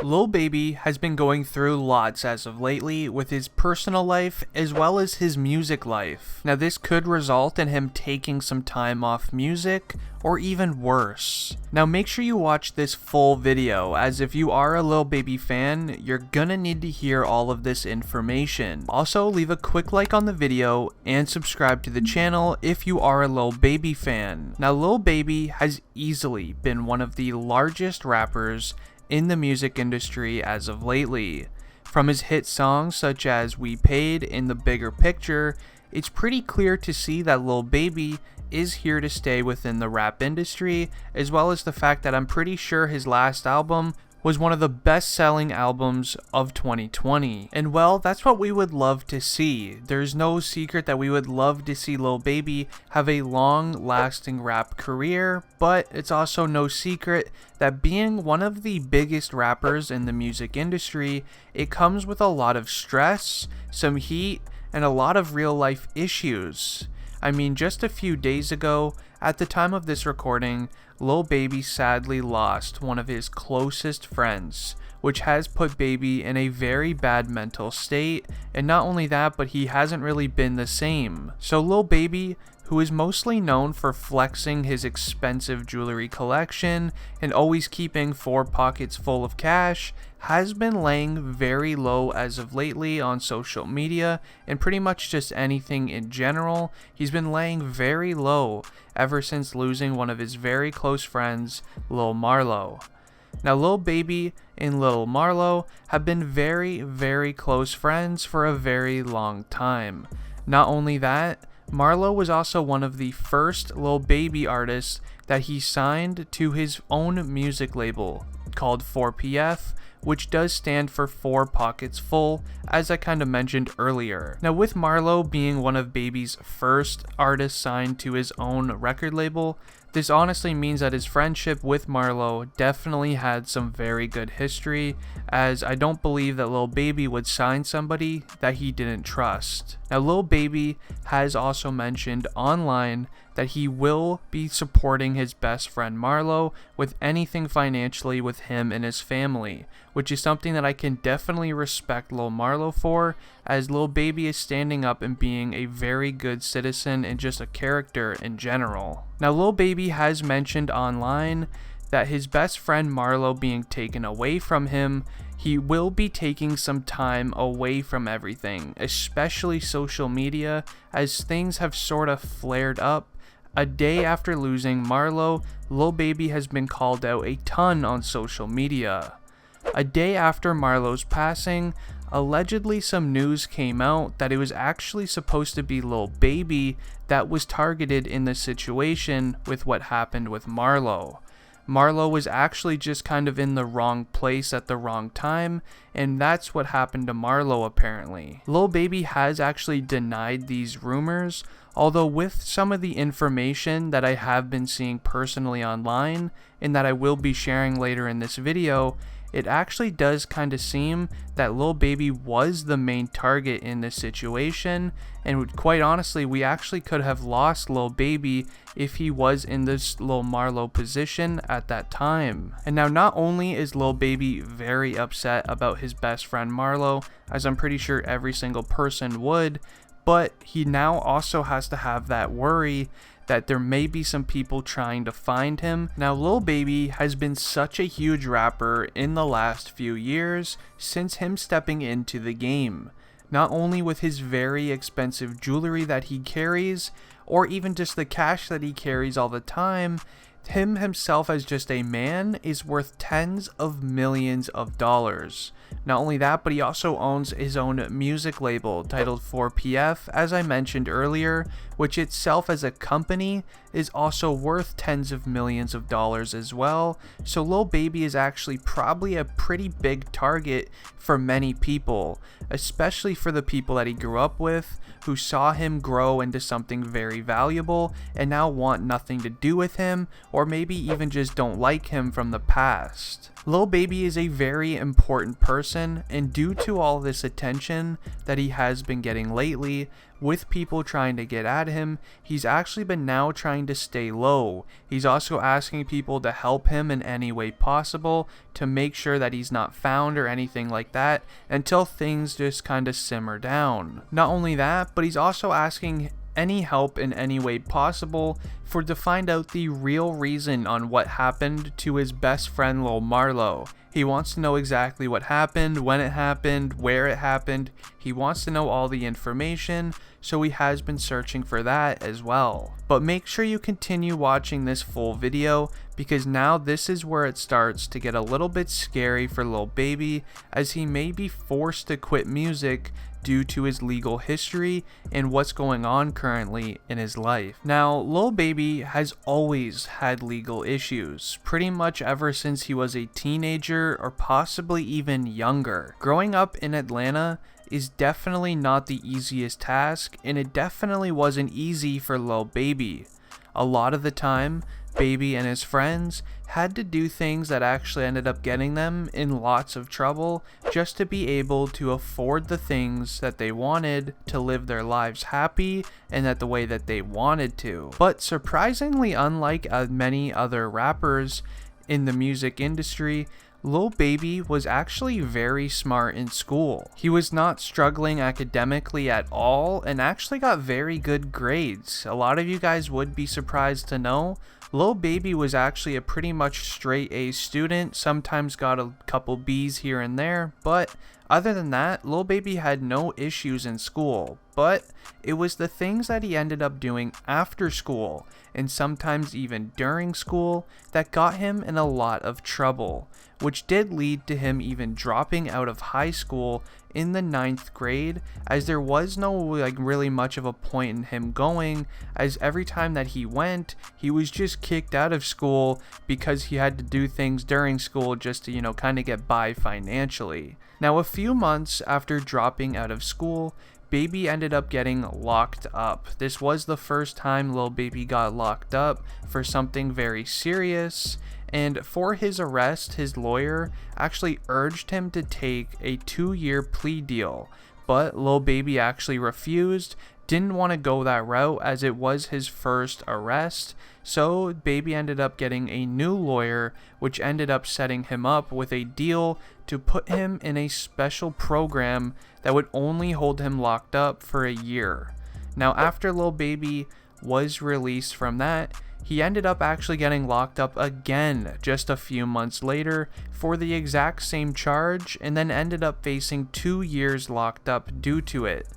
Lil Baby has been going through lots as of lately with his personal life as well as his music life. Now this could result in him taking some time off music or even worse. Now make sure you watch this full video, as if you are a Lil Baby fan, you're gonna need to hear all of this information. Also leave a quick like on the video and subscribe to the channel if you are a Lil Baby fan. Now Lil Baby has easily been one of the largest rappers in the music industry as of lately. From his hit songs such as We Paid and The Bigger Picture, it's pretty clear to see that Lil Baby is here to stay within the rap industry, as well as the fact that I'm pretty sure his last album was one of the best-selling albums of 2020. And well, that's what we would love to see. There's no secret that we would love to see Lil Baby have a long-lasting rap career, but it's also no secret that being one of the biggest rappers in the music industry, it comes with a lot of stress, some heat, and a lot of real-life issues. I mean, just a few days ago, at the time of this recording, Lil Baby sadly lost one of his closest friends, which has put Baby in a very bad mental state, and not only that, but he hasn't really been the same. So Lil Baby, who is mostly known for flexing his expensive jewelry collection and always keeping 4 pockets full of cash, has been laying very low as of lately on social media and pretty much just anything in general. He's been laying very low ever since losing one of his very close friends, Lil Marlo. Now Lil Baby and Lil Marlo have been very close friends for a very long time. Not only that, Marlo was also one of the first Lil Baby artists that he signed to his own music label called 4PF, which does stand for 4 pockets full, as I kind of mentioned earlier. Now with Marlo being one of Baby's first artists signed to his own record label, this honestly means that his friendship with Marlo definitely had some very good history, as I don't believe that Lil Baby would sign somebody that he didn't trust. Now Lil Baby has also mentioned online that he will be supporting his best friend Marlo with anything financially with him and his family, which is something that I can definitely respect Lil Marlo for, as Lil Baby is standing up and being a very good citizen and just a character in general. Now Lil Baby has mentioned online that his best friend Marlo being taken away from him, he will be taking some time away from everything, especially social media, as things have sort of flared up. A day after losing Marlo, Lil Baby has been called out a ton on social media. A day after Marlo's passing, allegedly some news came out that it was actually supposed to be Lil Baby that was targeted in the situation with what happened with Marlo. Marlo was actually just kind of in the wrong place at the wrong time, and that's what happened to Marlo apparently. Lil Baby has actually denied these rumors, although with some of the information that I have been seeing personally online, and that I will be sharing later in this video, it actually does kind of seem that Lil Baby was the main target in this situation, and quite honestly, we actually could have lost Lil Baby if he was in this Lil Marlo position at that time. And now not only is Lil Baby very upset about his best friend Marlo, as I'm pretty sure every single person would, but he now also has to have that worry that there may be some people trying to find him. Now Lil Baby has been such a huge rapper in the last few years since him stepping into the game. Not only with his very expensive jewelry that he carries, or even just the cash that he carries all the time, him himself as just a man is worth tens of millions of dollars. Not only that, but he also owns his own music label titled 4PF, as I mentioned earlier, which itself as a company is also worth tens of millions of dollars as well. So Lil Baby is actually probably a pretty big target for many people, especially for the people that he grew up with, who saw him grow into something very valuable and now want nothing to do with him, or maybe even just don't like him from the past. Lil Baby is a very important person, and due to all this attention that he has been getting lately, with people trying to get at him, he's actually been now trying to stay low. He's also asking people to help him in any way possible to make sure that he's not found or anything like that until things just kind of simmer down. Not only that, but he's also asking any help in any way possible to find out the real reason on what happened to his best friend Lil Marlo. He wants to know exactly what happened, when it happened, where it happened. He wants to know all the information, so he has been searching for that as well. But make sure you continue watching this full video, because now this is where it starts to get a little bit scary for Lil Baby, as he may be forced to quit music due to his legal history and what's going on currently in his life. Now, Lil Baby has always had legal issues, pretty much ever since he was a teenager or possibly even younger. Growing up in Atlanta is definitely not the easiest task, and it definitely wasn't easy for Lil Baby. A lot of the time, Baby and his friends had to do things that actually ended up getting them in lots of trouble just to be able to afford the things that they wanted to live their lives happy and that the way that they wanted to. But surprisingly, unlike many other rappers in the music industry, Lil Baby was actually very smart in school. He was not struggling academically at all and actually got very good grades. A lot of you guys would be surprised to know Lil Baby was actually a pretty much straight A student, sometimes got a couple B's here and there, but other than that, Lil Baby had no issues in school. But it was the things that he ended up doing after school, and sometimes even during school, that got him in a lot of trouble, which did lead to him even dropping out of high school in the 9th grade, as there was no really much of a point in him going, as every time that he went, he was just kicked out of school because he had to do things during school just to, kind of get by financially. Now, a few months after dropping out of school, Baby ended up getting locked up. This was the first time Lil Baby got locked up for something very serious, and for his arrest, his lawyer actually urged him to take a 2-year plea deal, but Lil Baby actually refused, didn't want to go that route as it was his first arrest, so Baby ended up getting a new lawyer, which ended up setting him up with a deal to put him in a special program that would only hold him locked up for a year. Now, after Lil Baby was released from that, he ended up actually getting locked up again just a few months later for the exact same charge, and then ended up facing 2 years locked up due to it.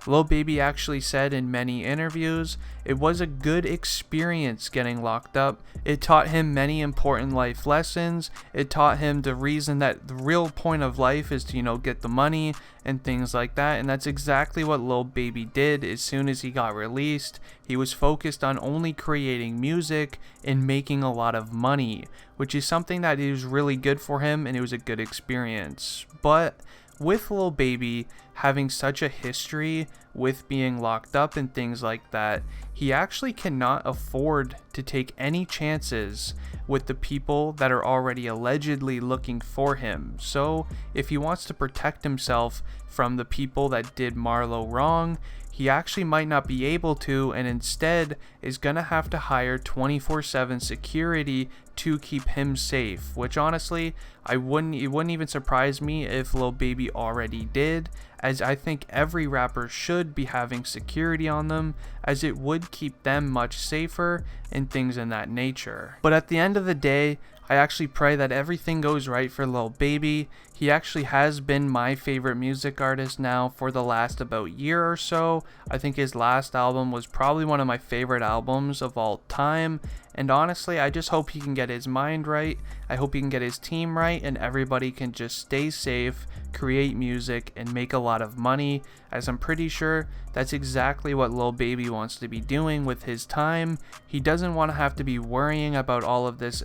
Lil Baby actually said in many interviews it was a good experience getting locked up. It taught him many important life lessons. It taught him the reason that the real point of life is to, get the money and things like that. And that's exactly what Lil Baby did. As soon as he got released, he was focused on only creating music and making a lot of money, which is something that is really good for him, and it was a good experience. But with Lil Baby having such a history with being locked up and things like that, he actually cannot afford to take any chances with the people that are already allegedly looking for him. So if he wants to protect himself from the people that did Marlo wrong, he actually might not be able to, and instead is gonna have to hire 24/7 security to keep him safe, which honestly, it wouldn't even surprise me if Lil Baby already did, as I think every rapper should be having security on them, as it would keep them much safer and things in that nature. But at the end of the day, I actually pray that everything goes right for Lil Baby. He actually has been my favorite music artist now for the last about year or so. I think his last album was probably one of my favorite albums of all time. And honestly, I just hope he can get his mind right. I hope he can get his team right, and everybody can just stay safe, create music, and make a lot of money, as I'm pretty sure that's exactly what Lil Baby wants to be doing with his time. He doesn't want to have to be worrying about all of this,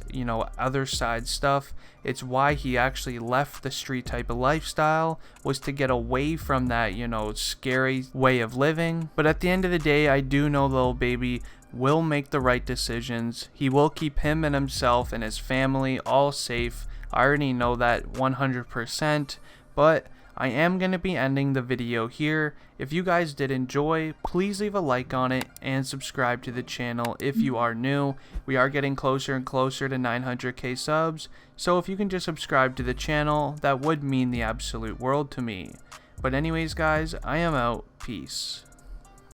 other side stuff. It's why he actually left the street type of lifestyle, was to get away from that, scary way of living. But at the end of the day, I do know Lil Baby will make the right decisions. He will keep him and himself and his family all safe. I already know that 100%, but I am going to be ending the video here. If you guys did enjoy, please leave a like on it and subscribe to the channel if you are new. We are getting closer and closer to 900k subs, so if you can just subscribe to the channel, that would mean the absolute world to me. But anyways guys, I am out. Peace.